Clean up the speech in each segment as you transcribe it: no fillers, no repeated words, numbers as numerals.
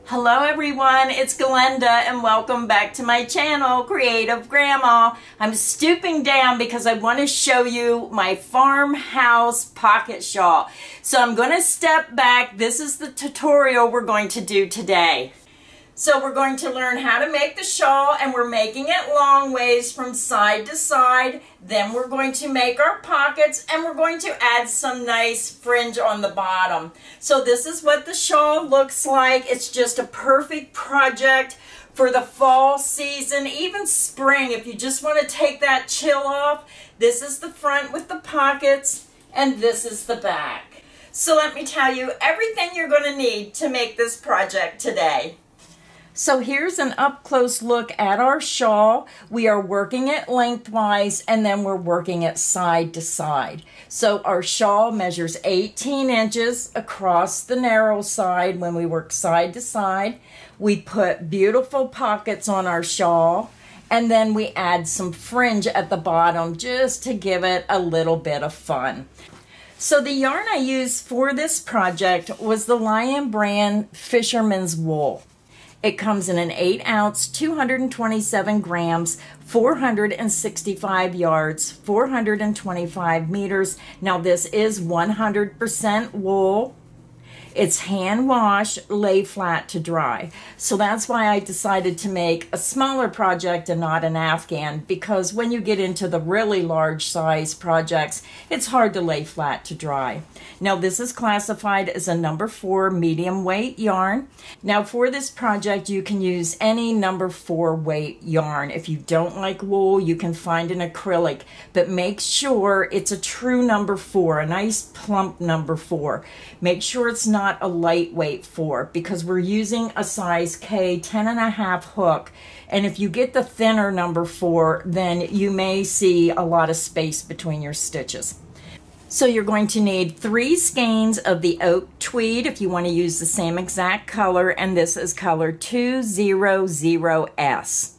Hello everyone, it's Glenda and welcome back to my channel, Creative Grandma. I'm stooping down because I want to show you my farmhouse pocket shawl. So I'm going to step back. This is the tutorial we're going to do today. So we're going to learn how to make the shawl, and we're making it long ways from side to side. Then we're going to make our pockets, and we're going to add some nice fringe on the bottom. So this is what the shawl looks like. It's just a perfect project for the fall season, even spring. If you just want to take that chill off, this is the front with the pockets, and this is the back. So let me tell you everything you're going to need to make this project today. So here's an up-close look at our shawl. We are working it lengthwise, and then we're working it side to side. So our shawl measures 18 inches across the narrow side when we work side to side. We put beautiful pockets on our shawl, and then we add some fringe at the bottom just to give it a little bit of fun. So the yarn I used for this project was the Lion Brand Fisherman's Wool. It comes in an 8-ounce, 227 grams, 465 yards, 425 meters. Now this is 100% wool. It's hand wash, lay flat to dry. So that's why I decided to make a smaller project and not an Afghan, because when you get into the really large size projects, it's hard to lay flat to dry. Now this is classified as a number 4 medium weight yarn. Now for this project, you can use any number 4 weight yarn. If you don't like wool, you can find an acrylic, but make sure it's a true number 4, a nice plump number 4. Make sure it's not a lightweight 4, because we're using a size K 10.5 hook, and if you get the thinner number 4, then you may see a lot of space between your stitches. So you're going to need 3 skeins of the oak tweed if you want to use the same exact color, and this is color 200S.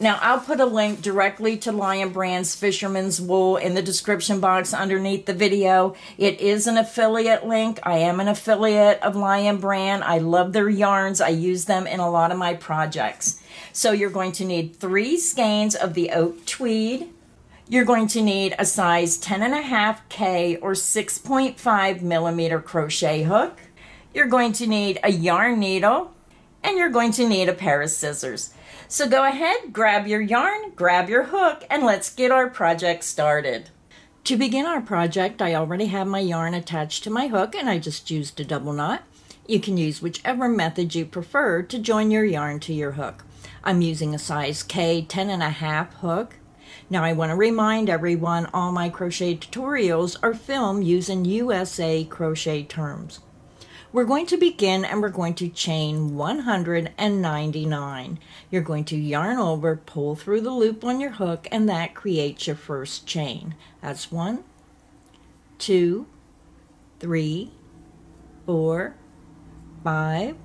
Now, I'll put a link directly to Lion Brand's Fisherman's Wool in the description box underneath the video. It is an affiliate link. I am an affiliate of Lion Brand. I love their yarns. I use them in a lot of my projects. So you're going to need 3 skeins of the oak tweed. You're going to need a size 10.5 K or 6.5 millimeter crochet hook. You're going to need a yarn needle, and you're going to need a pair of scissors. So go ahead, grab your yarn, grab your hook, and let's get our project started. To begin our project, I already have my yarn attached to my hook, and I just used a double knot. You can use whichever method you prefer to join your yarn to your hook. I'm using a size K 10.5 hook. Now I want to remind everyone all my crochet tutorials are filmed using USA crochet terms. We're going to begin, and we're going to chain 199. You're going to yarn over, pull through the loop on your hook, and that creates your first chain. That's 1, 2, 3, 4, 5,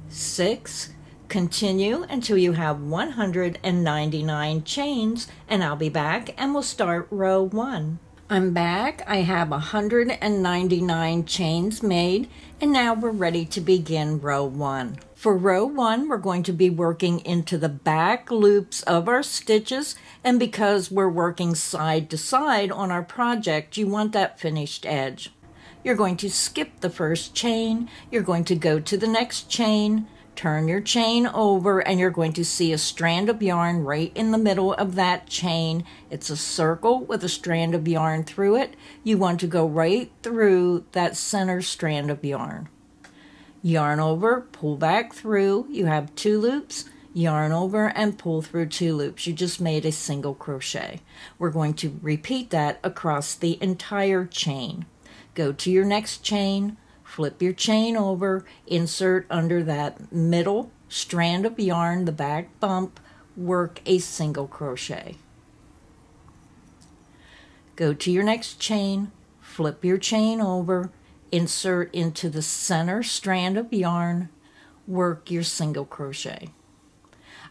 6. Continue until you have 199 chains, and I'll be back and we'll start row 1. I'm back. I have 199 chains made, and now we're ready to begin row 1. For row 1, we're going to be working into the back loops of our stitches, and because we're working side to side on our project, you want that finished edge. You're going to skip the first chain, you're going to go to the next chain, turn your chain over, and you're going to see a strand of yarn right in the middle of that chain. It's a circle with a strand of yarn through it. You want to go right through that center strand of yarn. Yarn over, pull back through. You have 2 loops. Yarn over and pull through 2 loops. You just made a single crochet. We're going to repeat that across the entire chain. Go to your next chain. Flip your chain over, insert under that middle strand of yarn, the back bump, work a single crochet. Go to your next chain, flip your chain over, insert into the center strand of yarn, work your single crochet.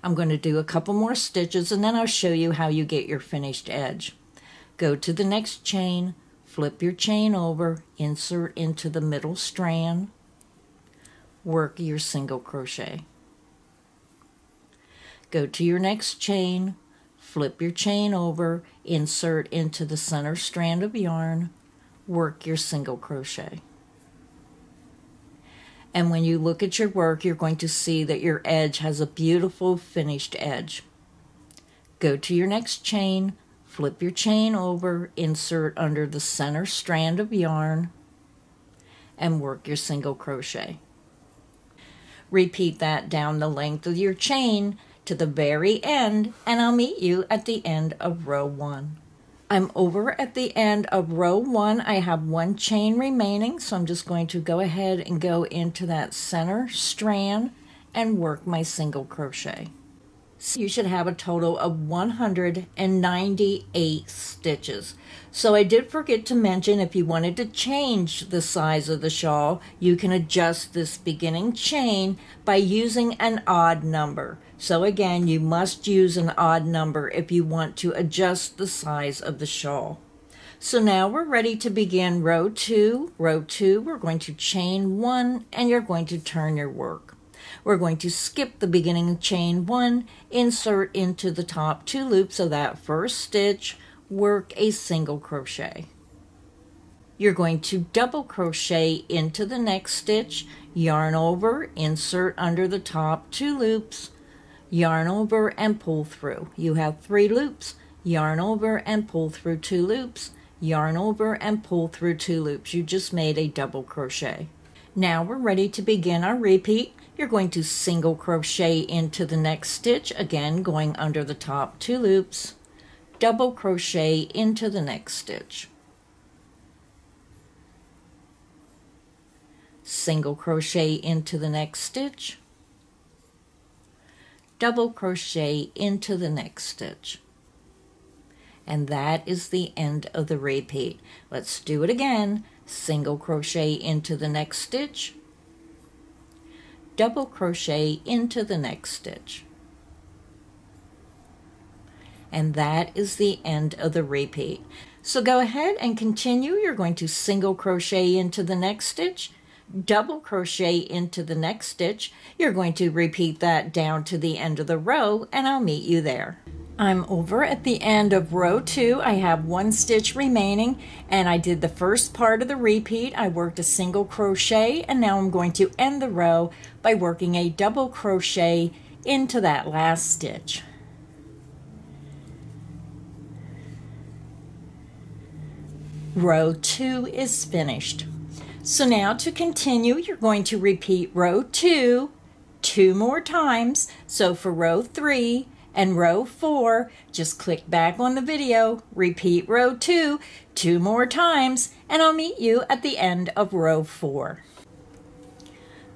I'm going to do a couple more stitches, and then I'll show you how you get your finished edge. Go to the next chain, flip your chain over, insert into the middle strand, work your single crochet. Go to your next chain, flip your chain over, insert into the center strand of yarn, work your single crochet. And when you look at your work, you're going to see that your edge has a beautiful finished edge. Go to your next chain, flip your chain over, insert under the center strand of yarn, and work your single crochet. Repeat that down the length of your chain to the very end, and I'll meet you at the end of row 1. I'm over at the end of row 1. I have 1 chain remaining, so I'm just going to go ahead and go into that center strand and work my single crochet. So you should have a total of 198 stitches. So I did forget to mention, if you wanted to change the size of the shawl, you can adjust this beginning chain by using an odd number. So again, you must use an odd number if you want to adjust the size of the shawl. So now we're ready to begin row 2. Row 2, we're going to chain 1 and you're going to turn your work. We're going to skip the beginning chain 1, insert into the top 2 loops of that first stitch, work a single crochet. You're going to double crochet into the next stitch, yarn over, insert under the top 2 loops, yarn over and pull through. You have 3 loops, yarn over and pull through 2 loops, yarn over and pull through 2 loops. You just made a double crochet. Now we're ready to begin our repeat. You're going to single crochet into the next stitch, again going under the top 2 loops, double crochet into the next stitch, single crochet into the next stitch, double crochet into the next stitch. And that is the end of the repeat. Let's do it again. Single crochet into the next stitch, double crochet into the next stitch. And that is the end of the repeat. So go ahead and continue. You're going to single crochet into the next stitch, double crochet into the next stitch. You're going to repeat that down to the end of the row, and I'll meet you there. I'm over at the end of row 2. I have 1 stitch remaining, and I did the first part of the repeat. I worked a single crochet, and now I'm going to end the row by working a double crochet into that last stitch. Row 2 is finished. So now to continue, you're going to repeat row 2 2 more times. So for row 3 and row 4, just click back on the video, repeat row 2 2 more times, and I'll meet you at the end of row 4.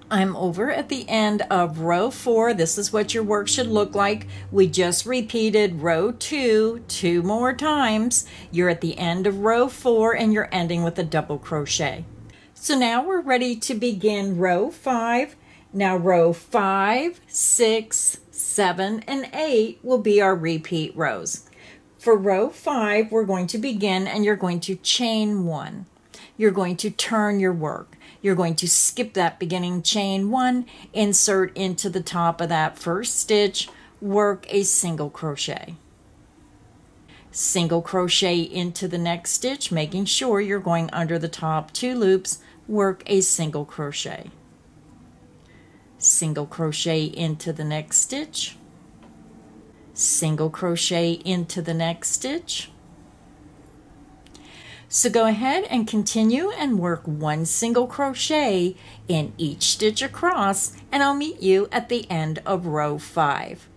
I'm over at the end of row 4. This is what your work should look like. We just repeated row 2 2 more times. You're at the end of row 4 and you're ending with a double crochet. So now we're ready to begin row 5. Now row 5, 6, 7, and 8 will be our repeat rows. For row 5, we're going to begin and you're going to chain 1. You're going to turn your work. You're going to skip that beginning chain 1, insert into the top of that first stitch, work a single crochet. Single crochet into the next stitch, making sure you're going under the top 2 loops, work a single crochet. Single crochet into the next stitch, single crochet into the next stitch. So go ahead and continue and work 1 single crochet in each stitch across, and I'll meet you at the end of row 5.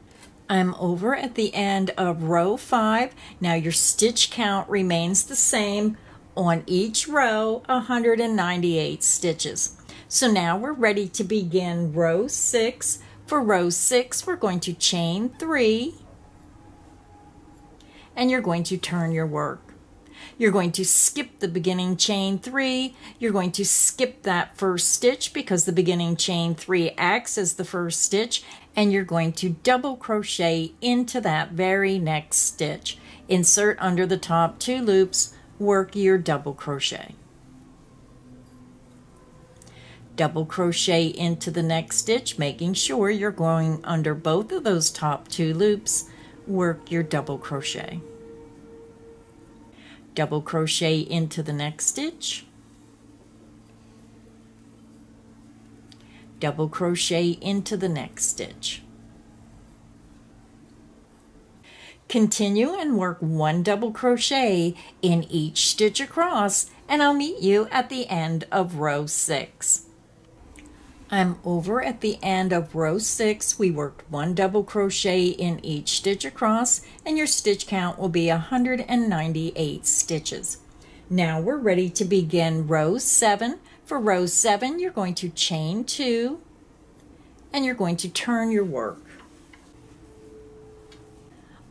I'm over at the end of row 5. Now your stitch count remains the same on each row, 198 stitches. So now we're ready to begin row 6. For row 6, we're going to chain 3, and you're going to turn your work. You're going to skip the beginning chain 3. You're going to skip that first stitch because the beginning chain 3 acts as the first stitch, and you're going to double crochet into that very next stitch. Insert under the top 2 loops, work your double crochet. double crochet into the next stitch, making sure you're going under both of those top 2 loops. Work your double crochet. Double crochet into the next stitch, double crochet into the next stitch. Continue and work 1 double crochet in each stitch across, and I'll meet you at the end of row 6. I'm over at the end of row 6. We worked 1 double crochet in each stitch across, and your stitch count will be 198 stitches. Now we're ready to begin row 7. For row 7, you're going to chain 2, and you're going to turn your work.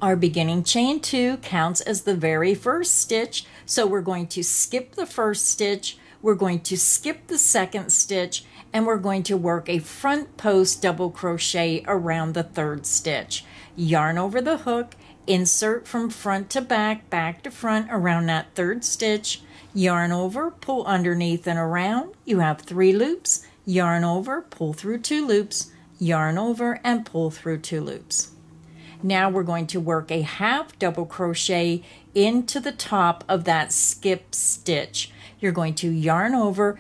Our beginning chain 2 counts as the very first stitch, so we're going to skip the first stitch, we're going to skip the second stitch, and we're going to work a front post double crochet around the 3rd stitch. Yarn over the hook, insert from front to back, back to front around that 3rd stitch, yarn over, pull underneath and around. You have 3 loops, yarn over, pull through 2 loops, yarn over, and pull through 2 loops. Now we're going to work a half double crochet into the top of that skip stitch. You're going to yarn over,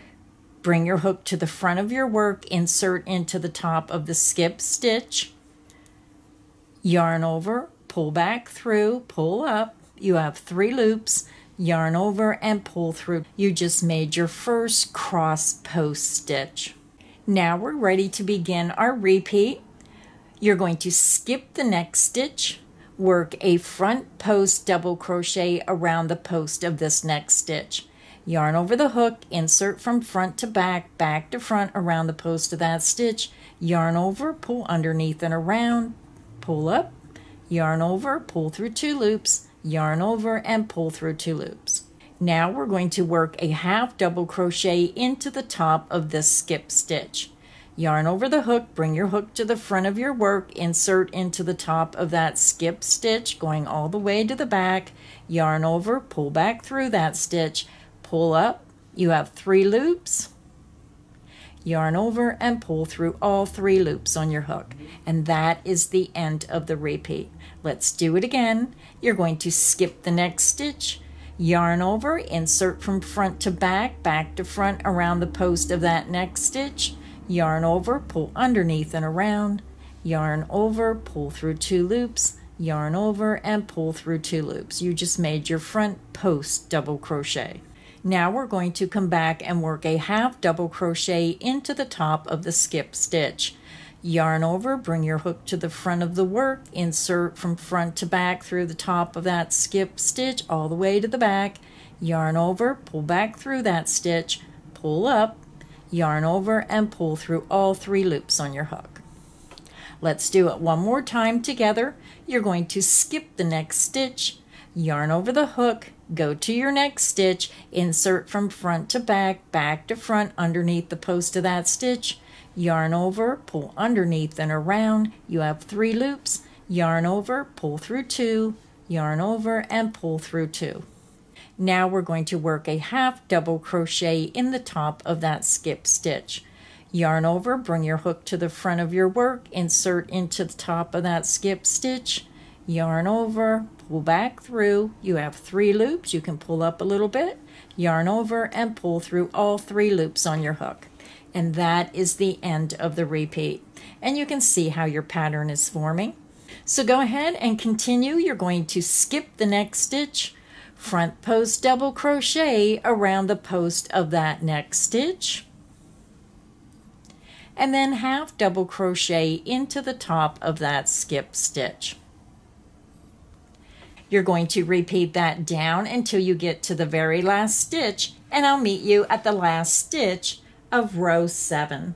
bring your hook to the front of your work, insert into the top of the skip stitch, yarn over, pull back through, pull up. You have 3 loops, yarn over and pull through. You just made your first cross post stitch. Now we're ready to begin our repeat. You're going to skip the next stitch, work a front post double crochet around the post of this next stitch. Yarn over the hook, insert from front to back, back to front around the post of that stitch, yarn over, pull underneath and around, pull up, yarn over, pull through 2 loops, yarn over and pull through 2 loops. Now we're going to work a half double crochet into the top of this skip stitch. Yarn over the hook, bring your hook to the front of your work, insert into the top of that skip stitch, going all the way to the back, yarn over, pull back through that stitch, pull up. You have 3 loops, yarn over and pull through all 3 loops on your hook. And that is the end of the repeat. Let's do it again. You're going to skip the next stitch, yarn over, insert from front to back, back to front around the post of that next stitch, yarn over, pull underneath and around, yarn over, pull through 2 loops, yarn over and pull through 2 loops. You just made your front post double crochet. Now we're going to come back and work a half double crochet into the top of the skip stitch. Yarn over, bring your hook to the front of the work, insert from front to back through the top of that skip stitch all the way to the back, yarn over, pull back through that stitch, pull up, yarn over and pull through all 3 loops on your hook. Let's do it one more time together. You're going to skip the next stitch, yarn over the hook, go to your next stitch, insert from front to back, back to front underneath the post of that stitch, yarn over, pull underneath and around. You have 3 loops, yarn over, pull through 2, yarn over and pull through 2. Now we're going to work a half double crochet in the top of that skip stitch. Yarn over, bring your hook to the front of your work, insert into the top of that skip stitch, yarn over, pull back through. You have 3 loops, you can pull up a little bit, yarn over and pull through all 3 loops on your hook. And that is the end of the repeat. And you can see how your pattern is forming. So go ahead and continue. You're going to skip the next stitch, front post double crochet around the post of that next stitch, and then half double crochet into the top of that skip stitch. You're going to repeat that down until you get to the very last stitch, and I'll meet you at the last stitch of row 7.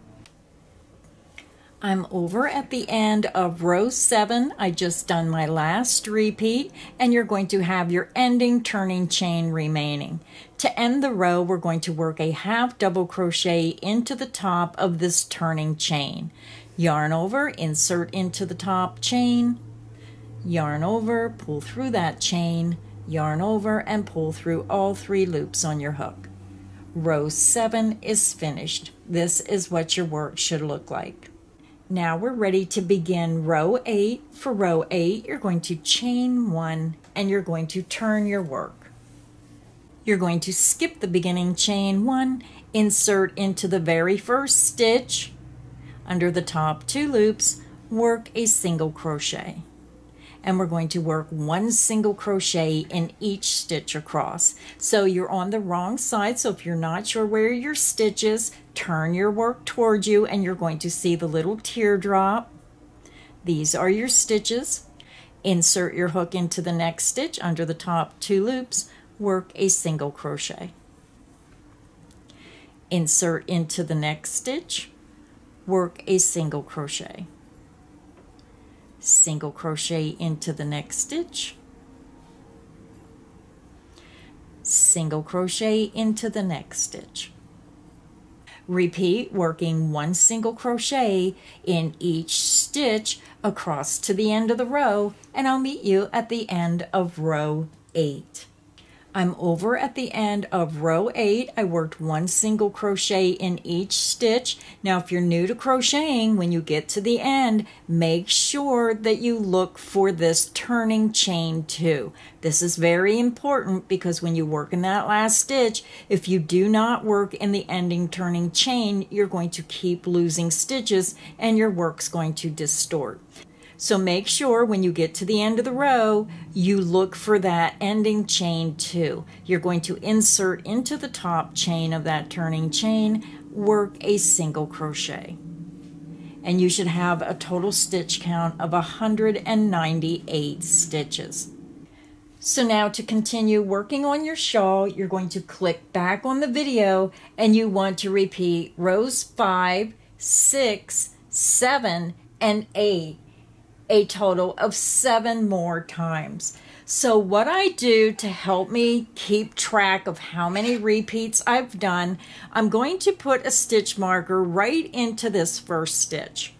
I'm over at the end of row 7. I just done my last repeat, and you're going to have your ending turning chain remaining. To end the row, we're going to work a half double crochet into the top of this turning chain. Yarn over, insert into the top chain, yarn over, pull through that chain, yarn over and pull through all 3 loops on your hook. Row 7 is finished. This is what your work should look like. Now we're ready to begin row 8. For row 8, you're going to chain 1 and you're going to turn your work. You're going to skip the beginning chain 1, insert into the very first stitch, under the top 2 loops, work a single crochet. And we're going to work 1 single crochet in each stitch across. So you're on the wrong side, so if you're not sure where your stitch is, turn your work towards you and you're going to see the little teardrop. These are your stitches. Insert your hook into the next stitch under the top 2 loops, work a single crochet. Insert into the next stitch, work a single crochet. Single crochet into the next stitch, single crochet into the next stitch. Repeat, working 1 single crochet in each stitch across to the end of the row, and I'll meet you at the end of row 8. I'm over at the end of row 8. I worked 1 single crochet in each stitch. Now if you're new to crocheting, when you get to the end, make sure that you look for this turning chain 2. This is very important because when you work in that last stitch, if you do not work in the ending turning chain, you're going to keep losing stitches and your work's going to distort. So make sure when you get to the end of the row, you look for that ending chain 2. You're going to insert into the top chain of that turning chain, work a single crochet. And you should have a total stitch count of 198 stitches. So now to continue working on your shawl, you're going to click back on the video and you want to repeat rows 5, 6, 7, and 8. A total of 7 more times. So what I do to help me keep track of how many repeats I've done, I'm going to put a stitch marker right into this first stitch.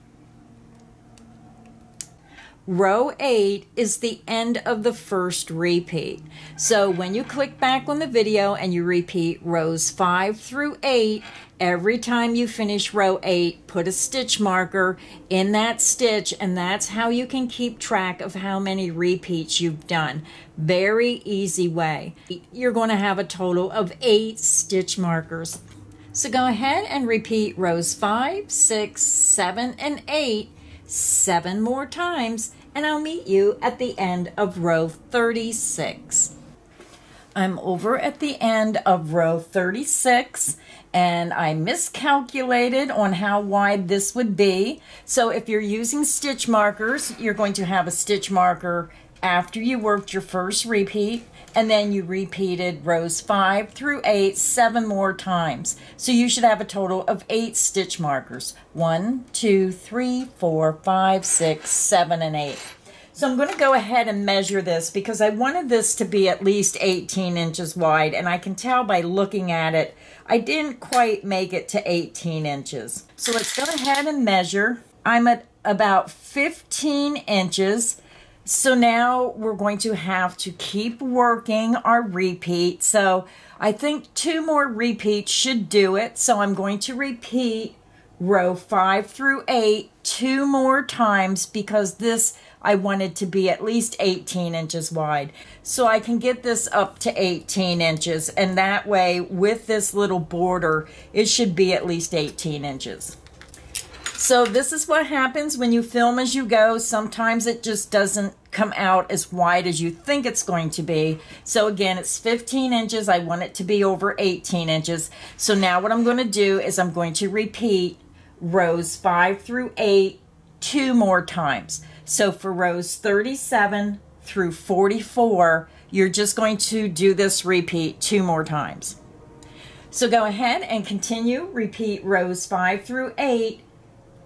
Row 8 is the end of the first repeat. So when you click back on the video and you repeat rows 5 through 8, every time you finish row 8, put a stitch marker in that stitch, and that's how you can keep track of how many repeats you've done. Very easy way. You're going to have a total of 8 stitch markers. So go ahead and repeat rows 5, 6, 7, and 8 7 more times, and I'll meet you at the end of row 36. I'm over at the end of row 36 and I miscalculated on how wide this would be. So if you're using stitch markers, you're going to have a stitch marker after you worked your first repeat, and then you repeated rows 5 through 8 7 more times. So you should have a total of 8 stitch markers. 1, 2, 3, 4, 5, 6, 7, and 8. So I'm going to go ahead and measure this because I wanted this to be at least 18 inches wide, and I can tell by looking at it, I didn't quite make it to 18 inches. So let's go ahead and measure. I'm at about 15 inches. So now we're going to have to keep working our repeat. So I think 2 more repeats should do it. So I'm going to repeat row 5 through 8 2 more times because this I wanted to be at least 18 inches wide. So I can get this up to 18 inches, and that way with this little border, it should be at least 18 inches. So this is what happens when you film as you go. Sometimes it just doesn't come out as wide as you think it's going to be. So again, it's 15 inches. I want it to be over 18 inches. So now what I'm going to do is I'm going to repeat rows 5 through 8 2 more times. So for rows 37 through 44, you're just going to do this repeat 2 more times. So go ahead and continue. Repeat rows 5 through 8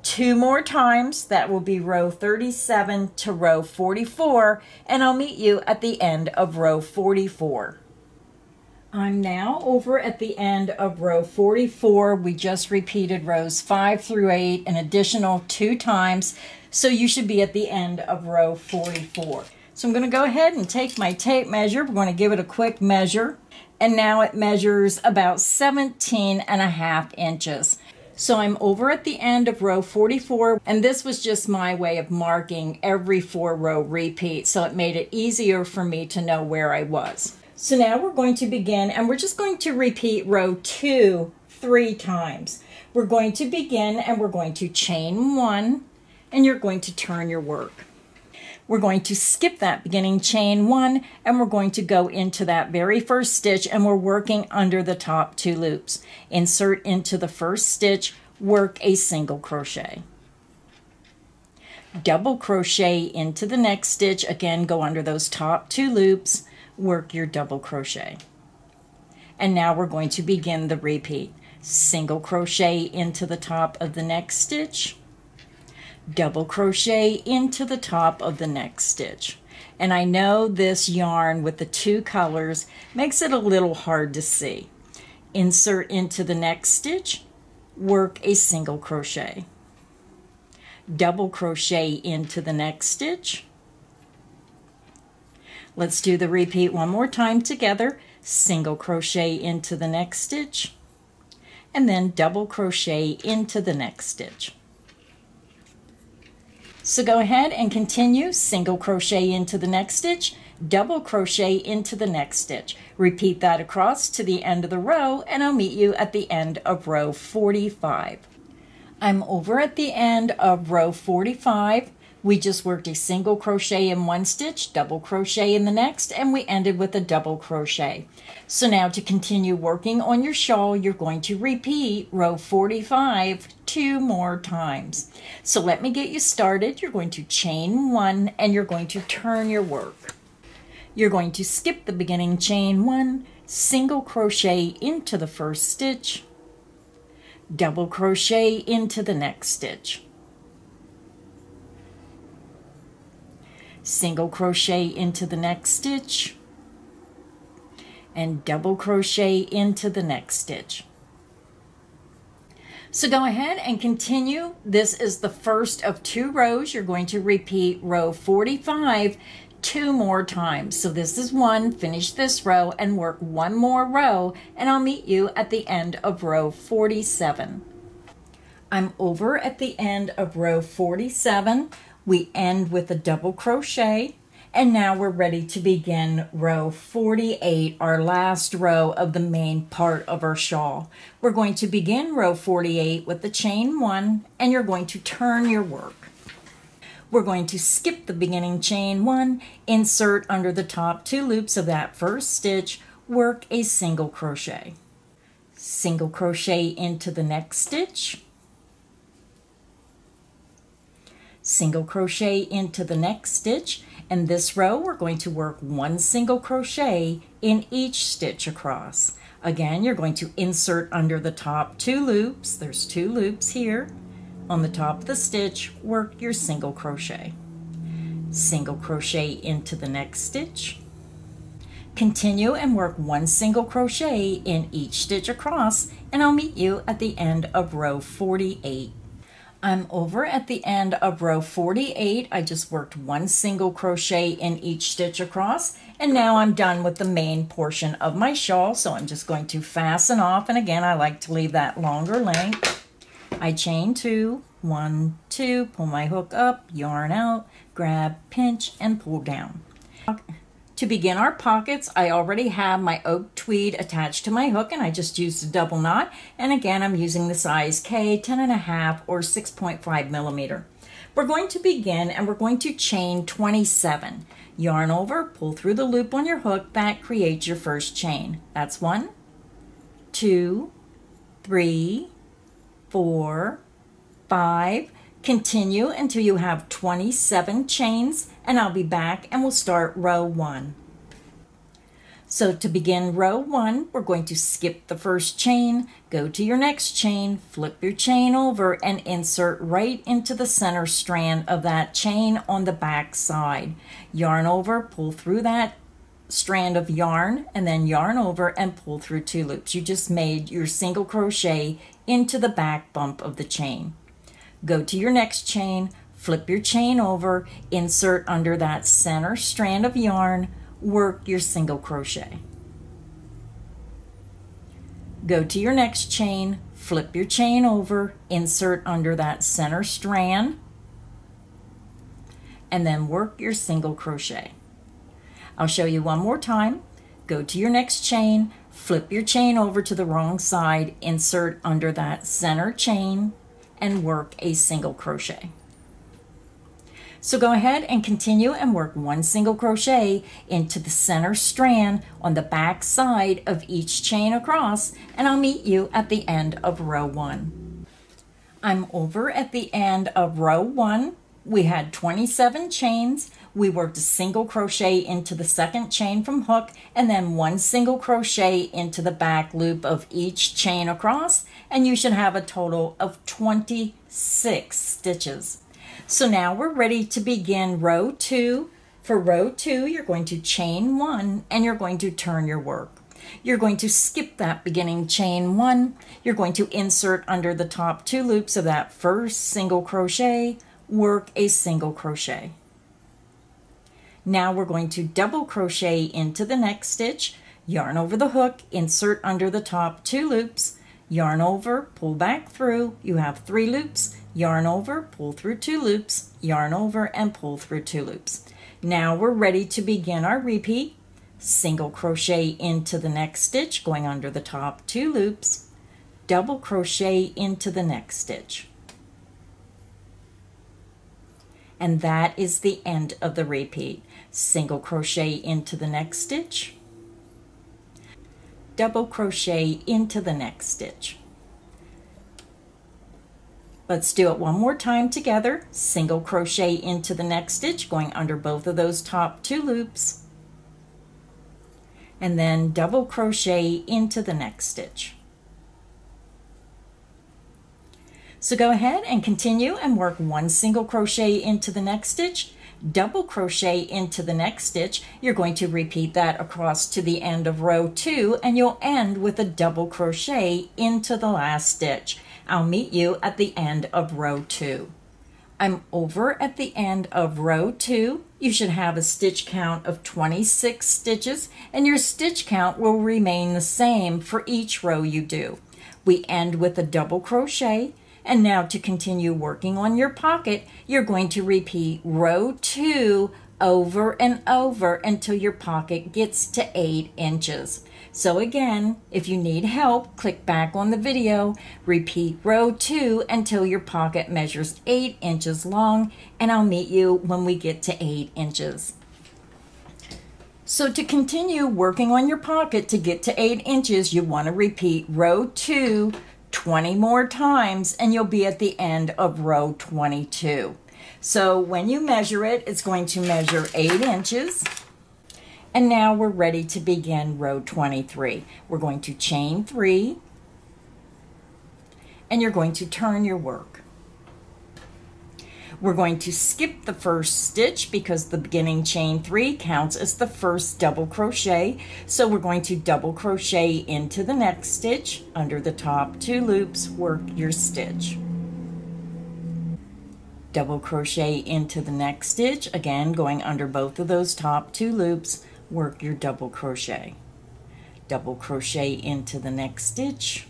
2 more times. That will be row 37 to row 44, and I'll meet you at the end of row 44. I'm now over at the end of row 44. We just repeated rows 5 through 8 an additional 2 times, so you should be at the end of row 44. So I'm going to go ahead and take my tape measure. We're going to give it a quick measure. and now it measures about 17.5 inches. So I'm over at the end of row 44, and this was just my way of marking every 4-row repeat, so it made it easier for me to know where I was. So now we're going to begin, and we're just going to repeat row 2 3 times. We're going to begin, and we're going to chain 1, and you're going to turn your work. We're going to skip that beginning chain 1, and we're going to go into that very first stitch, and we're working under the top 2 loops. Insert into the first stitch, work a single crochet. Double crochet into the next stitch, again go under those top 2 loops, work your double crochet. And now we're going to begin the repeat. Single crochet into the top of the next stitch, double crochet into the top of the next stitch. And I know this yarn with the 2 colors makes it a little hard to see. Insert into the next stitch, work a single crochet. Double crochet into the next stitch. Let's do the repeat one more time together. Single crochet into the next stitch, and then double crochet into the next stitch. So go ahead and continue, single crochet into the next stitch, double crochet into the next stitch. Repeat that across to the end of the row, and I'll meet you at the end of row 45. I'm over at the end of row 45. We just worked a single crochet in one stitch, double crochet in the next, and we ended with a double crochet. So now to continue working on your shawl, you're going to repeat row 45 2 more times. So let me get you started. You're going to chain 1, and you're going to turn your work. You're going to skip the beginning chain 1, single crochet into the first stitch, double crochet into the next stitch, single crochet into the next stitch, and double crochet into the next stitch. So go ahead and continue. This is the first of 2 rows. You're going to repeat row 45 2 more times. So this is 1, finish this row and work 1 more row, and I'll meet you at the end of row 47. I'm over at the end of row 47. We end with a double crochet, and now we're ready to begin row 48, our last row of the main part of our shawl. We're going to begin row 48 with the chain 1, and you're going to turn your work. We're going to skip the beginning chain 1, insert under the top 2 loops of that first stitch, work a single crochet. Single crochet into the next stitch, single crochet into the next stitch, and this row we're going to work 1 single crochet in each stitch across. Again, you're going to insert under the top 2 loops. There's 2 loops here. On the top of the stitch, work your single crochet. Single crochet into the next stitch. Continue and work 1 single crochet in each stitch across, and I'll meet you at the end of row 48. I'm over at the end of row 48. I just worked 1 single crochet in each stitch across, and now I'm done with the main portion of my shawl, so I'm just going to fasten off, and again I like to leave that longer length. I chain 2, 1, 2, pull my hook up, yarn out, grab, pinch, and pull down. To begin our pockets, I already have my oak tweed attached to my hook, and I just used a double knot, and again I'm using the size K, 10.5 or 6.5 millimeter. We're going to begin, and we're going to chain 27. Yarn over, pull through the loop on your hook, that creates your first chain. That's 1, 2, 3, 4, 5. Continue until you have 27 chains, and I'll be back and we'll start row 1. So to begin row 1, we're going to skip the first chain, go to your next chain, flip your chain over, and insert right into the center strand of that chain on the back side. Yarn over, pull through that strand of yarn, and then yarn over and pull through 2 loops. You just made your single crochet into the back bump of the chain. Go to your next chain, flip your chain over, insert under that center strand of yarn, work your single crochet. Go to your next chain, flip your chain over, insert under that center strand, and then work your single crochet. I'll show you one more time. Go to your next chain, flip your chain over to the wrong side, insert under that center chain, and work a single crochet. So go ahead and continue and work one single crochet into the center strand on the back side of each chain across, and I'll meet you at the end of row 1. I'm over at the end of row 1. We had 27 chains. We worked a single crochet into the second chain from hook, and then one single crochet into the back loop of each chain across, and you should have a total of 26 stitches. So now we're ready to begin row 2. For row 2, you're going to chain 1 and you're going to turn your work. You're going to skip that beginning chain 1. You're going to insert under the top 2 loops of that first single crochet, work a single crochet. Now we're going to double crochet into the next stitch, yarn over the hook, insert under the top 2 loops, yarn over, pull back through. You have 3 loops. Yarn over, pull through 2 loops, yarn over, and pull through 2 loops. Now we're ready to begin our repeat. Single crochet into the next stitch, going under the top 2 loops, double crochet into the next stitch. And that is the end of the repeat. Single crochet into the next stitch, double crochet into the next stitch. Let's do it one more time together. Single crochet into the next stitch, going under both of those top 2 loops, and then double crochet into the next stitch. So go ahead and continue and work one single crochet into the next stitch, double crochet into the next stitch. You're going to repeat that across to the end of row 2, and you'll end with a double crochet into the last stitch. I'll meet you at the end of row 2. I'm over at the end of row 2. You should have a stitch count of 26 stitches, and your stitch count will remain the same for each row you do. We end with a double crochet, and now to continue working on your pocket, you're going to repeat row 2 over and over until your pocket gets to 8 inches. So again, if you need help, click back on the video, repeat row 2 until your pocket measures 8 inches long, and I'll meet you when we get to 8 inches. So to continue working on your pocket to get to 8 inches, you want to repeat row 2 20 more times, and you'll be at the end of row 22. So when you measure it, it's going to measure 8 inches. And now we're ready to begin row 23. We're going to chain 3, and you're going to turn your work. We're going to skip the first stitch because the beginning chain 3 counts as the first double crochet. So we're going to double crochet into the next stitch, under the top 2 loops, work your stitch. Double crochet into the next stitch, again going under both of those top 2 loops, work your double crochet. Double crochet into the next stitch,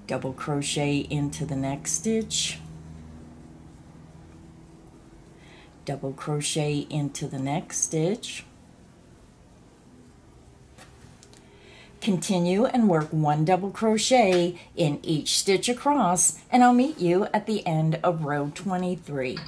double crochet into the next stitch, double crochet into the next stitch. Continue and work one double crochet in each stitch across, and I'll meet you at the end of row 23.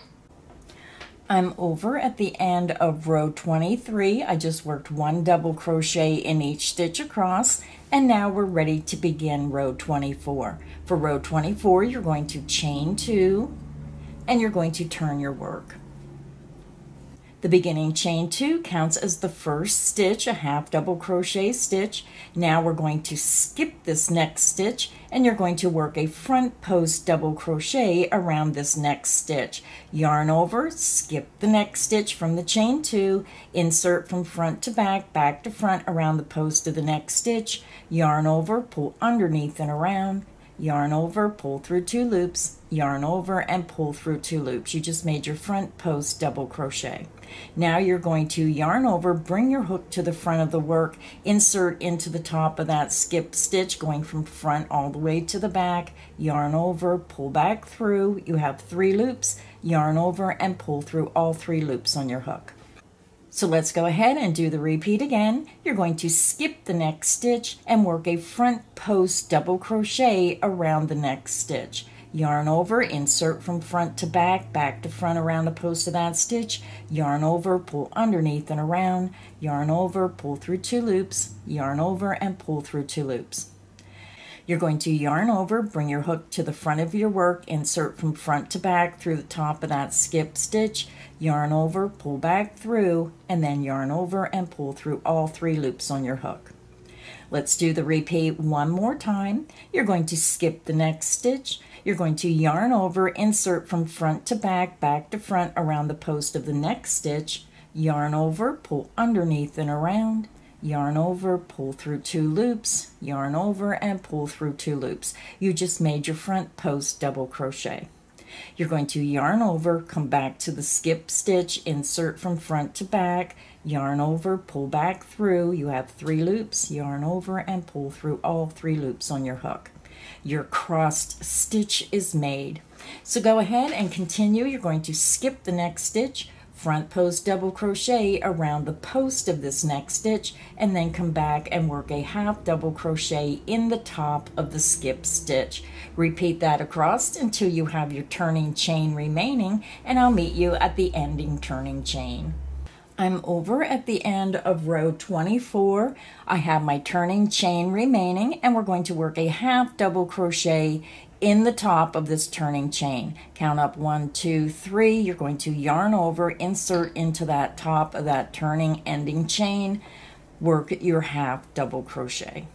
I'm over at the end of row 23. I just worked one double crochet in each stitch across, and now we're ready to begin row 24. For row 24, you're going to chain 2, and you're going to turn your work. The beginning chain 2 counts as the first stitch, a half double crochet stitch. Now we're going to skip this next stitch, and you're going to work a front post double crochet around this next stitch. Yarn over, skip the next stitch from the chain 2, insert from front to back, back to front around the post of the next stitch, yarn over, pull underneath and around, yarn over, pull through 2 loops, yarn over, and pull through 2 loops. You just made your front post double crochet. Now you're going to yarn over, bring your hook to the front of the work, insert into the top of that skip stitch, going from front all the way to the back, yarn over, pull back through. You have 3 loops, yarn over, and pull through all 3 loops on your hook. So let's go ahead and do the repeat again. You're going to skip the next stitch and work a front post double crochet around the next stitch. Yarn over, insert from front to back, back to front around the post of that stitch, yarn over, pull underneath and around, yarn over, pull through 2 loops, yarn over, and pull through 2 loops. You're going to yarn over, bring your hook to the front of your work, insert from front to back through the top of that skip stitch, yarn over, pull back through, and then yarn over and pull through all 3 loops on your hook. Let's do the repeat one more time. You're going to skip the next stitch. You're going to yarn over, insert from front to back, back to front around the post of the next stitch, yarn over, pull underneath and around, yarn over, pull through 2 loops, yarn over, and pull through 2 loops. You just made your front post double crochet. You're going to yarn over, come back to the skip stitch, insert from front to back, yarn over, pull back through. You have 3 loops, yarn over, and pull through all 3 loops on your hook. Your crossed stitch is made. So go ahead and continue. You're going to skip the next stitch, front post double crochet around the post of this next stitch, and then come back and work a half double crochet in the top of the skip stitch. Repeat that across until you have your turning chain remaining, and I'll meet you at the ending turning chain. I'm over at the end of row 24. I have my turning chain remaining, and we're going to work a half double crochet in the top of this turning chain. Count up 1, 2, 3. You're going to yarn over, insert into that top of that turning ending chain, work your half double crochet.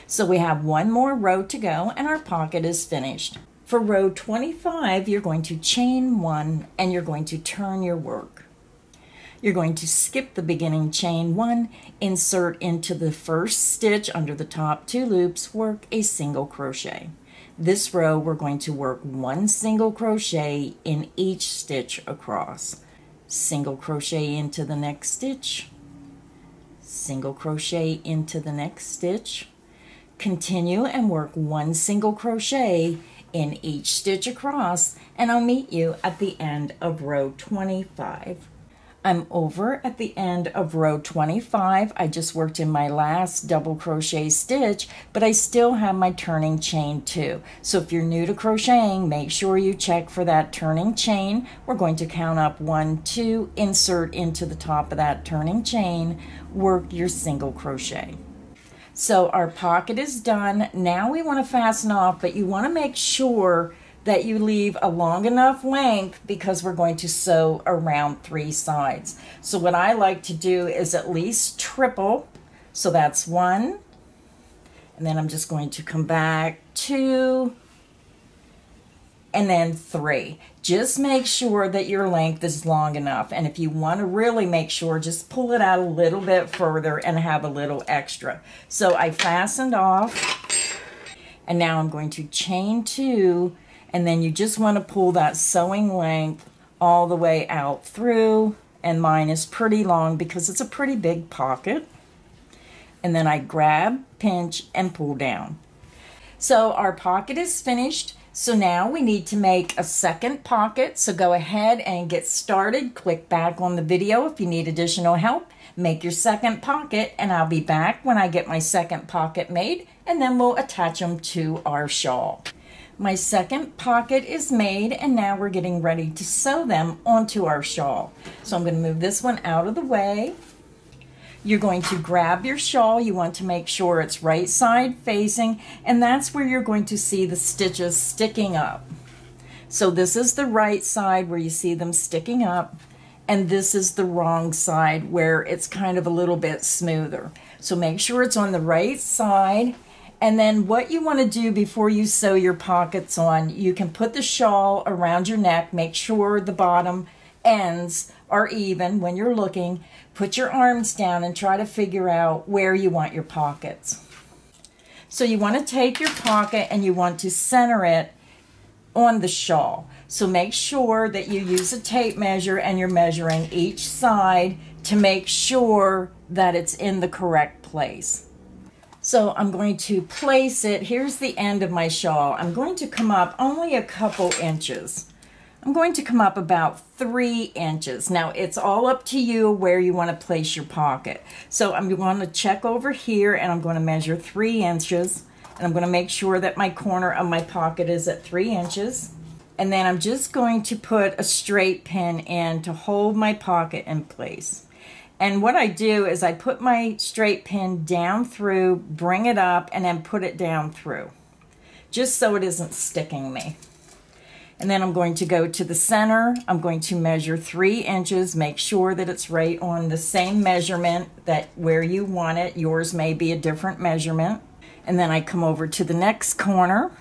So we have one more row to go and our pocket is finished. For row 25, you're going to chain 1 and you're going to turn your work. You're going to skip the beginning chain 1, insert into the first stitch under the top 2 loops, work a single crochet. This row we're going to work 1 single crochet in each stitch across. Single crochet into the next stitch, single crochet into the next stitch. Continue and work 1 single crochet in each stitch across, and I'll meet you at the end of row 25. I'm over at the end of row 25. I just worked in my last double crochet stitch, but I still have my turning chain 2. So if you're new to crocheting, make sure you check for that turning chain. We're going to count up 1, 2, insert into the top of that turning chain, work your single crochet. So our pocket is done. Now we want to fasten off, but you want to make sure that you leave a long enough length because we're going to sew around 3 sides. So what I like to do is at least triple. So that's 1, and then I'm just going to come back 2, and then 3. Just make sure that your length is long enough. And if you want to really make sure, just pull it out a little bit further and have a little extra. So I fastened off, and now I'm going to chain 2, and then you just want to pull that sewing length all the way out through, and mine is pretty long because it's a pretty big pocket. And then I grab, pinch, and pull down. So our pocket is finished. So now we need to make a second pocket. So go ahead and get started. Click back on the video if you need additional help. Make your second pocket, and I'll be back when I get my second pocket made, and then we'll attach them to our shawl. My second pocket is made, and now we're getting ready to sew them onto our shawl. So I'm going to move this one out of the way. You're going to grab your shawl. You want to make sure it's right side facing, and that's where you're going to see the stitches sticking up. So this is the right side where you see them sticking up, and this is the wrong side where it's kind of a little bit smoother. So make sure it's on the right side. And then what you want to do before you sew your pockets on, you can put the shawl around your neck. Make sure the bottom ends are even when you're looking. Put your arms down and try to figure out where you want your pockets. So you want to take your pocket and you want to center it on the shawl. So make sure that you use a tape measure and you're measuring each side to make sure that it's in the correct place. So I'm going to place it, here's the end of my shawl. I'm going to come up only a couple inches. I'm going to come up about 3 inches. Now it's all up to you where you want to place your pocket. So I'm going to check over here and I'm going to measure 3 inches. And I'm going to make sure that my corner of my pocket is at 3 inches. And then I'm just going to put a straight pin in to hold my pocket in place. And what I do is I put my straight pin down through, bring it up, and then put it down through, just so it isn't sticking me. And then I'm going to go to the center. I'm going to measure 3 inches, make sure that it's right on the same measurement that where you want it. Yours may be a different measurement. And then I come over to the next corner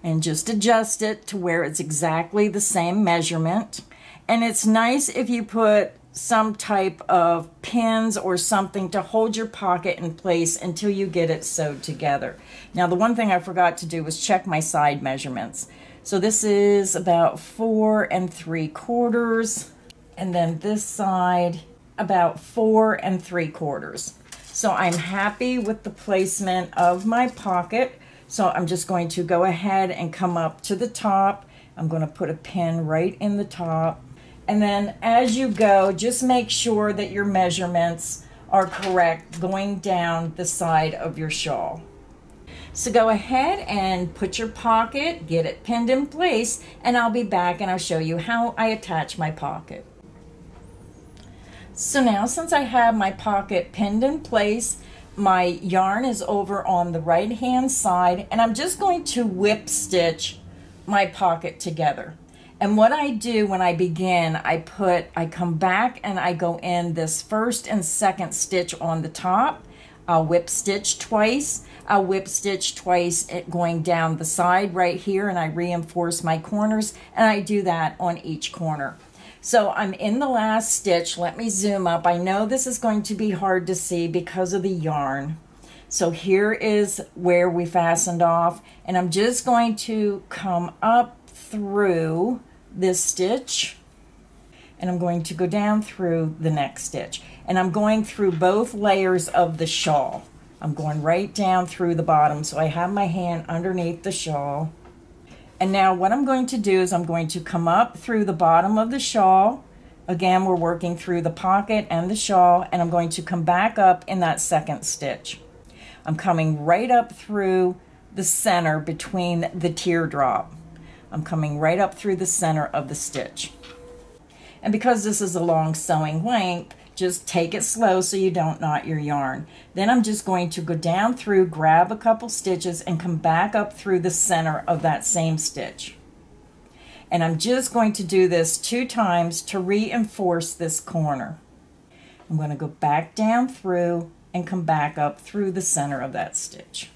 and just adjust it to where it's exactly the same measurement. And it's nice if you put some type of pins or something to hold your pocket in place until you get it sewed together. Now the one thing I forgot to do was check my side measurements. So this is about 4 3/4, and then this side about 4 3/4. So I'm happy with the placement of my pocket. So I'm just going to go ahead and come up to the top. I'm going to put a pin right in the top. And then as you go, just make sure that your measurements are correct going down the side of your shawl. So go ahead and put your pocket, get it pinned in place, and I'll be back and I'll show you how I attach my pocket. So now since I have my pocket pinned in place, my yarn is over on the right hand side, and I'm just going to whip stitch my pocket together. And what I do when I begin, I come back and I go in this first and second stitch on the top. I'll whip stitch twice. I'll whip stitch twice going down the side right here, and I reinforce my corners, and I do that on each corner. So I'm in the last stitch. Let me zoom up. I know this is going to be hard to see because of the yarn. So here is where we fastened off, and I'm just going to come up through this stitch, and I'm going to go down through the next stitch, and I'm going through both layers of the shawl. I'm going right down through the bottom, so I have my hand underneath the shawl. And now what I'm going to do is I'm going to come up through the bottom of the shawl. Again, we're working through the pocket and the shawl, and I'm going to come back up in that second stitch. I'm coming right up through the center between the teardrop. I'm coming right up through the center of the stitch. And because this is a long sewing length, just take it slow so you don't knot your yarn. Then I'm just going to go down through, grab a couple stitches, and come back up through the center of that same stitch. And I'm just going to do this 2 times to reinforce this corner. I'm going to go back down through and come back up through the center of that stitch.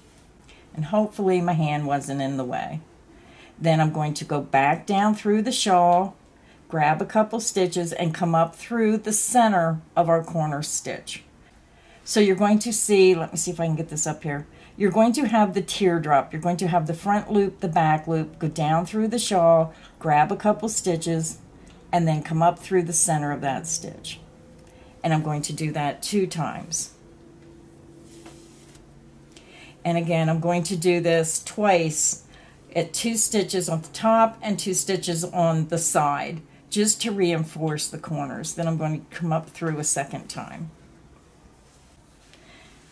And hopefully my hand wasn't in the way. Then I'm going to go back down through the shawl, grab a couple stitches, and come up through the center of our corner stitch. So you're going to see, let me see if I can get this up here. You're going to have the teardrop. You're going to have the front loop, the back loop, go down through the shawl, grab a couple stitches, and then come up through the center of that stitch. And I'm going to do that 2 times. And again, I'm going to do this twice at 2 stitches on the top and 2 stitches on the side, just to reinforce the corners. Then I'm going to come up through a second time.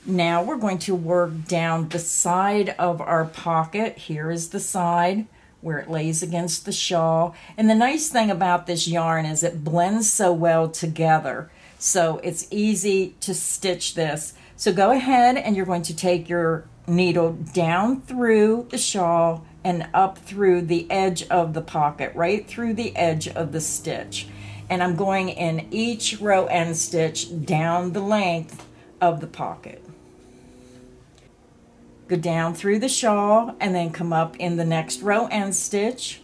Now we're going to work down the side of our pocket. Here is the side where it lays against the shawl. And the nice thing about this yarn is it blends so well together. So it's easy to stitch this. So go ahead and you're going to take your needle down through the shawl and up through the edge of the pocket, right through the edge of the stitch. And I'm going in each row end stitch down the length of the pocket. Go down through the shawl and then come up in the next row end stitch.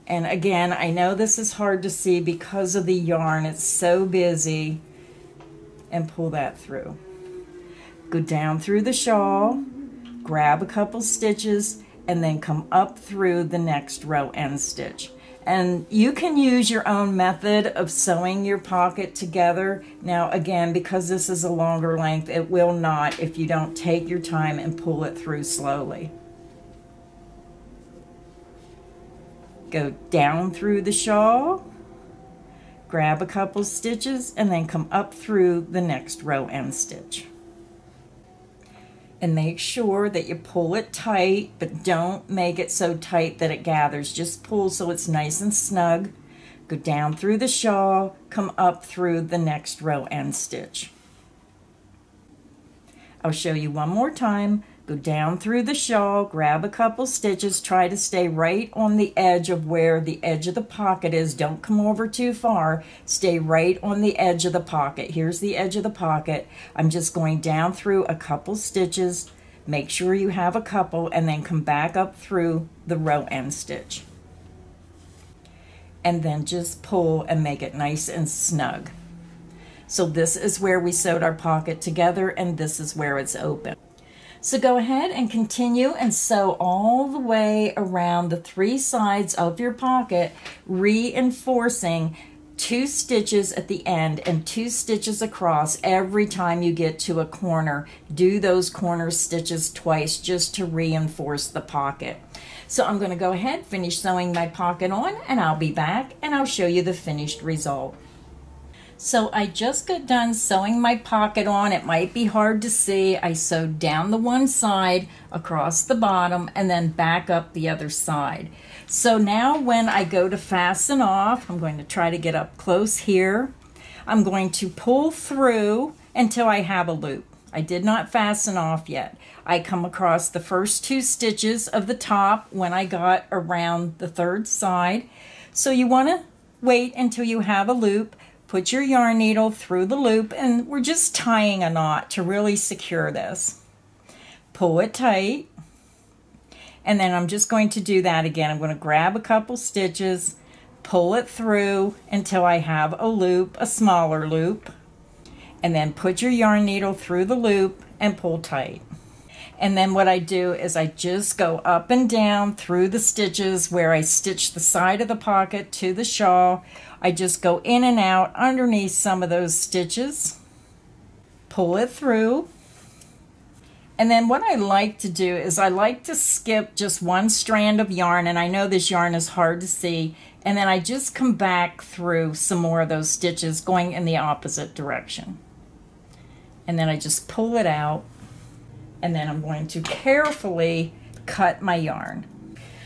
And again, I know this is hard to see because of the yarn. It's so busy. and pull that through. Go down through the shawl, grab a couple stitches, and then come up through the next row end stitch. And you can use your own method of sewing your pocket together. Now again, because this is a longer length, it will not if you don't take your time and pull it through slowly. Go down through the shawl, grab a couple stitches, and then come up through the next row end stitch. And make sure that you pull it tight, but don't make it so tight that it gathers. Just pull so it's nice and snug. Go down through the shawl, come up through the next row end stitch. I'll show you one more time. Go down through the shawl, grab a couple stitches, try to stay right on the edge of where the edge of the pocket is. Don't come over too far. Stay right on the edge of the pocket. Here's the edge of the pocket. I'm just going down through a couple stitches. Make sure you have a couple, and then come back up through the row end stitch. And then just pull and make it nice and snug. So this is where we sewed our pocket together, and this is where it's open. So go ahead and continue and sew all the way around the 3 sides of your pocket, reinforcing 2 stitches at the end and 2 stitches across every time you get to a corner. Do those corner stitches twice just to reinforce the pocket. So I'm going to go ahead, finish sewing my pocket on, and I'll be back and I'll show you the finished result. So I just got done sewing my pocket on. It might be hard to see. I sewed down the one side, across the bottom, and then back up the other side. So now when I go to fasten off, I'm going to try to get up close here. I'm going to pull through until I have a loop. I did not fasten off yet. I come across the first 2 stitches of the top when I got around the 3rd side. So you want to wait until you have a loop. Put your yarn needle through the loop, and we're just tying a knot to really secure this. Pull it tight, and then I'm just going to do that again. I'm going to grab a couple stitches, pull it through until I have a loop, a smaller loop, and then put your yarn needle through the loop and pull tight. And then what I do is I just go up and down through the stitches where I stitch the side of the pocket to the shawl. I just go in and out underneath some of those stitches, pull it through. And then what I like to do is I like to skip just one strand of yarn, and I know this yarn is hard to see, and then I just come back through some more of those stitches going in the opposite direction. And then I just pull it out, and then I'm going to carefully cut my yarn.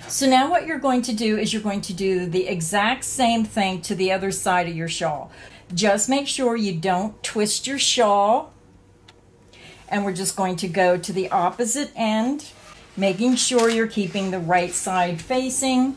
So now what you're going to do is you're going to do the exact same thing to the other side of your shawl. Just make sure you don't twist your shawl, and we're just going to go to the opposite end, making sure you're keeping the right side facing.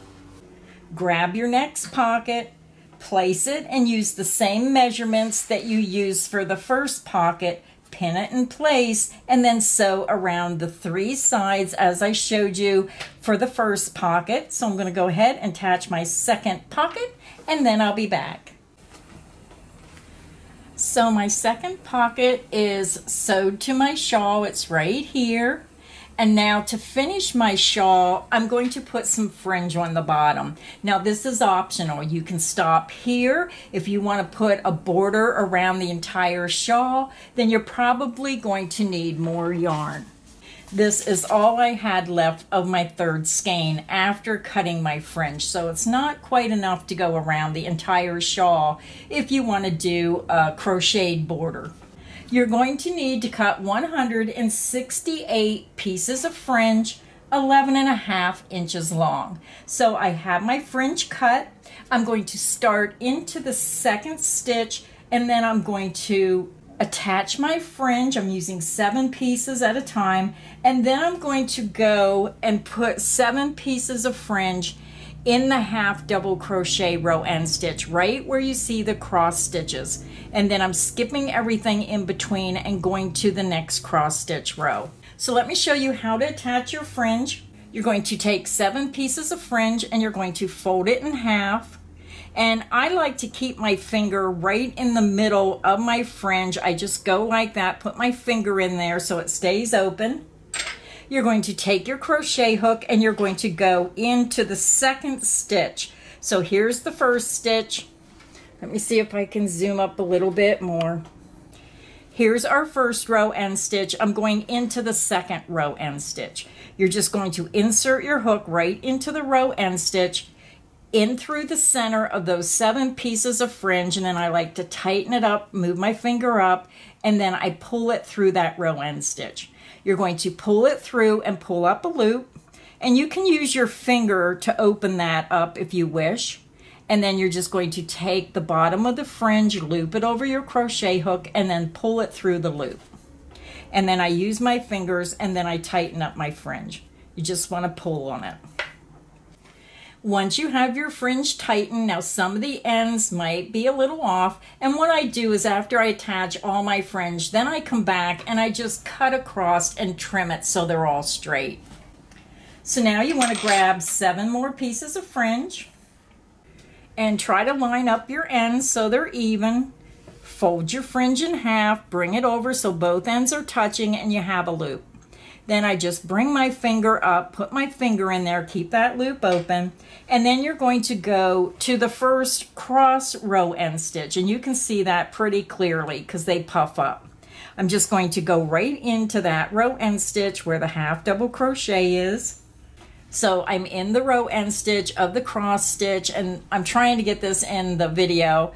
Grab your next pocket, place it, and use the same measurements that you used for the first pocket. Pin it in place, and then sew around the 3 sides as I showed you for the first pocket. So I'm going to go ahead and attach my second pocket, and then I'll be back. So my second pocket is sewed to my shawl. It's right here. And now to finish my shawl, I'm going to put some fringe on the bottom. Now this is optional. You can stop here. If you want to put a border around the entire shawl, then you're probably going to need more yarn. This is all I had left of my 3rd skein after cutting my fringe. So it's not quite enough to go around the entire shawl if you want to do a crocheted border. You're going to need to cut 168 pieces of fringe, 11.5 inches long. So I have my fringe cut. I'm going to start into the 2nd stitch, and then I'm going to attach my fringe. I'm using 7 pieces at a time, and then I'm going to go and put 7 pieces of fringe in the half double crochet row end stitch right where you see the cross stitches, and then I'm skipping everything in between and going to the next cross stitch row. So let me show you how to attach your fringe. You're going to take 7 pieces of fringe and you're going to fold it in half, And I like to keep my finger right in the middle of my fringe. I just go like that, put my finger in there so it stays open. You're going to take your crochet hook and you're going to go into the second stitch. So here's the first stitch. Let me see if I can zoom up a little bit more. Here's our first row end stitch. I'm going into the second row end stitch. You're just going to insert your hook right into the row end stitch, in through the center of those 7 pieces of fringe, and then I like to tighten it up, move my finger up, and then I pull it through that row end stitch. You're going to pull it through and pull up a loop, and you can use your finger to open that up if you wish. And then you're just going to take the bottom of the fringe, loop it over your crochet hook, and then pull it through the loop. And then I use my fingers and then I tighten up my fringe. You just want to pull on it. Once you have your fringe tightened, now some of the ends might be a little off, and what I do is after I attach all my fringe, then I come back and I just cut across and trim it so they're all straight. So now you want to grab 7 more pieces of fringe and try to line up your ends so they're even. Fold your fringe in half, bring it over so both ends are touching and you have a loop. Then I just bring my finger up, put my finger in there, keep that loop open, and then you're going to go to the first cross row end stitch, and you can see that pretty clearly because they puff up. I'm just going to go right into that row end stitch where the half double crochet is. So I'm in the row end stitch of the cross stitch, and I'm trying to get this in the video.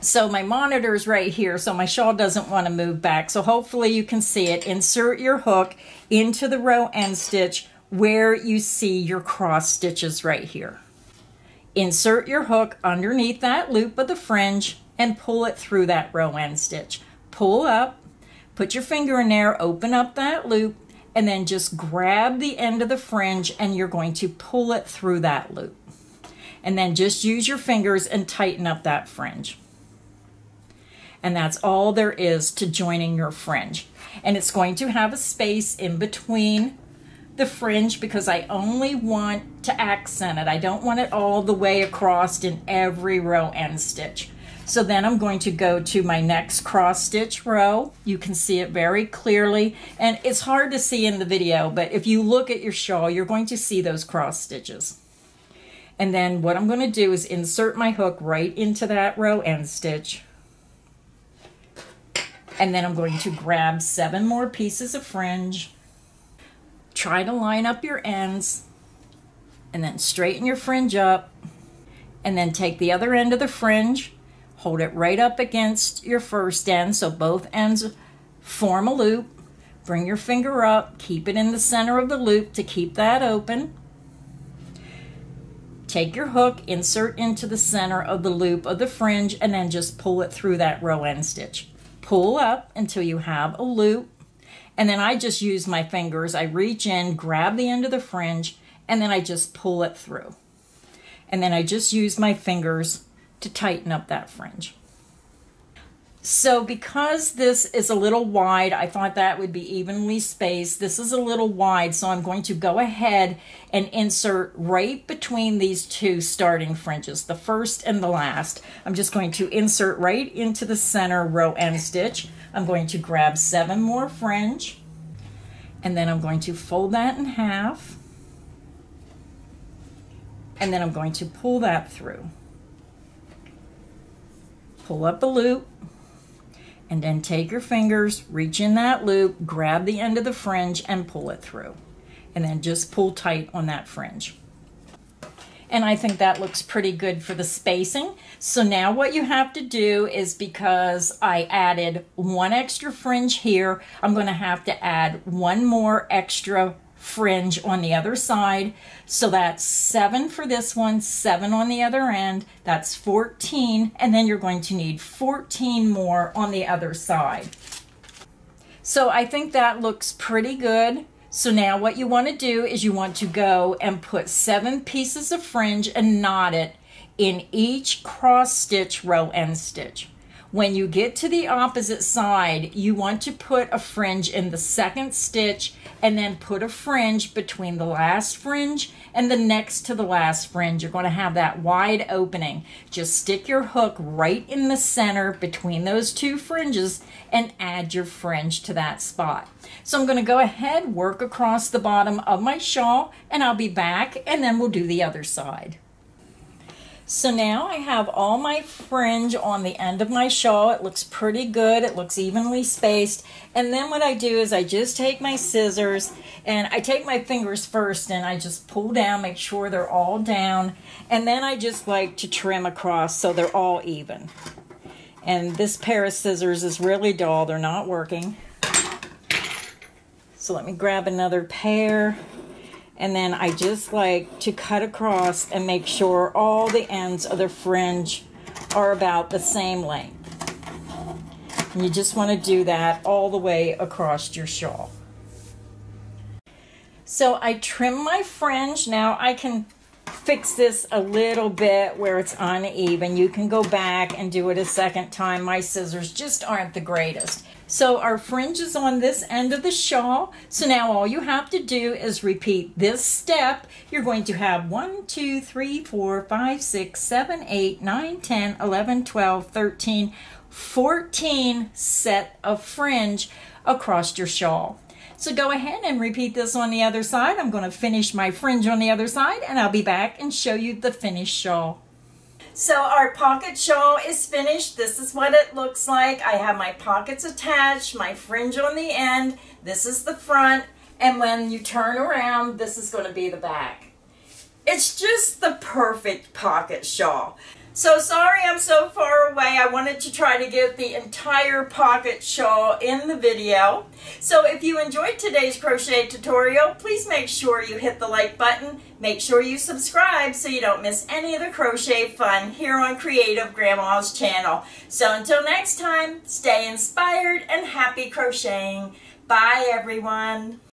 So my monitor's right here, so my shawl doesn't want to move back. So hopefully you can see it. Insert your hook into the row end stitch where you see your cross stitches right here. Insert your hook underneath that loop of the fringe and pull it through that row end stitch. Pull up, put your finger in there, open up that loop, and then just grab the end of the fringe and you're going to pull it through that loop. And then just use your fingers and tighten up that fringe. And that's all there is to joining your fringe. And it's going to have a space in between the fringe because I only want to accent it. I don't want it all the way across in every row end stitch. So then I'm going to go to my next cross stitch row. You can see it very clearly, and it's hard to see in the video, but if you look at your shawl, you're going to see those cross stitches. And then what I'm going to do is insert my hook right into that row end stitch. And then I'm going to grab 7 more pieces of fringe. Try to line up your ends, and then straighten your fringe up, and then take the other end of the fringe, hold it right up against your first end so both ends form a loop. Bring your finger up, keep it in the center of the loop to keep that open. Take your hook, insert into the center of the loop of the fringe, and then just pull it through that row end stitch. Pull up until you have a loop, and then I just use my fingers. I reach in, grab the end of the fringe, and then I just pull it through. And then I just use my fingers to tighten up that fringe. So because this is a little wide, I thought that would be evenly spaced. This is a little wide, so I'm going to go ahead and insert right between these 2 starting fringes, the first and the last. I'm just going to insert right into the center row end stitch. I'm going to grab 7 more fringe, and then I'm going to fold that in half, and then I'm going to pull that through. Pull up a loop, and then take your fingers, reach in that loop, grab the end of the fringe and pull it through. And then just pull tight on that fringe. And I think that looks pretty good for the spacing. So now what you have to do is, because I added 1 extra fringe here, I'm going to have to add 1 more extra fringe on the other side. So that's 7 for this one, 7 on the other end. That's 14, and then you're going to need 14 more on the other side. So I think that looks pretty good. So now what you want to do is you want to go and put 7 pieces of fringe and knot it in each cross stitch row end stitch. When you get to the opposite side, you want to put a fringe in the second stitch and then put a fringe between the last fringe and the next to the last fringe. You're going to have that wide opening. Just stick your hook right in the center between those two fringes and add your fringe to that spot. So I'm going to go ahead, work across the bottom of my shawl, and I'll be back and then we'll do the other side. So now I have all my fringe on the end of my shawl. It looks pretty good. It looks evenly spaced. And then what I do is I just take my scissors and I take my fingers first and I just pull down, make sure they're all down. And then I just like to trim across so they're all even. And this pair of scissors is really dull. They're not working. So let me grab another pair. And then I just like to cut across and make sure all the ends of the fringe are about the same length. And you just want to do that all the way across your shawl. So I trim my fringe. Now I can fix this a little bit where it's uneven. You can go back and do it a second time. My scissors just aren't the greatest. So our fringe is on this end of the shawl. So now all you have to do is repeat this step. You're going to have 1, 2, 3, 4, 5, 6, 7, 8, 9, 10, 11, 12, 13, 14 set of fringe across your shawl. So go ahead and repeat this on the other side. I'm going to finish my fringe on the other side and I'll be back and show you the finished shawl. So our pocket shawl is finished. This is what it looks like. I have my pockets attached, my fringe on the end. This is the front. And when you turn around, this is going to be the back. It's just the perfect pocket shawl. So sorry I'm so far away. I wanted to try to get the entire pocket shawl in the video. So if you enjoyed today's crochet tutorial, please make sure you hit the like button. Make sure you subscribe so you don't miss any of the crochet fun here on Creative Grandma's channel. So until next time, stay inspired and happy crocheting. Bye everyone.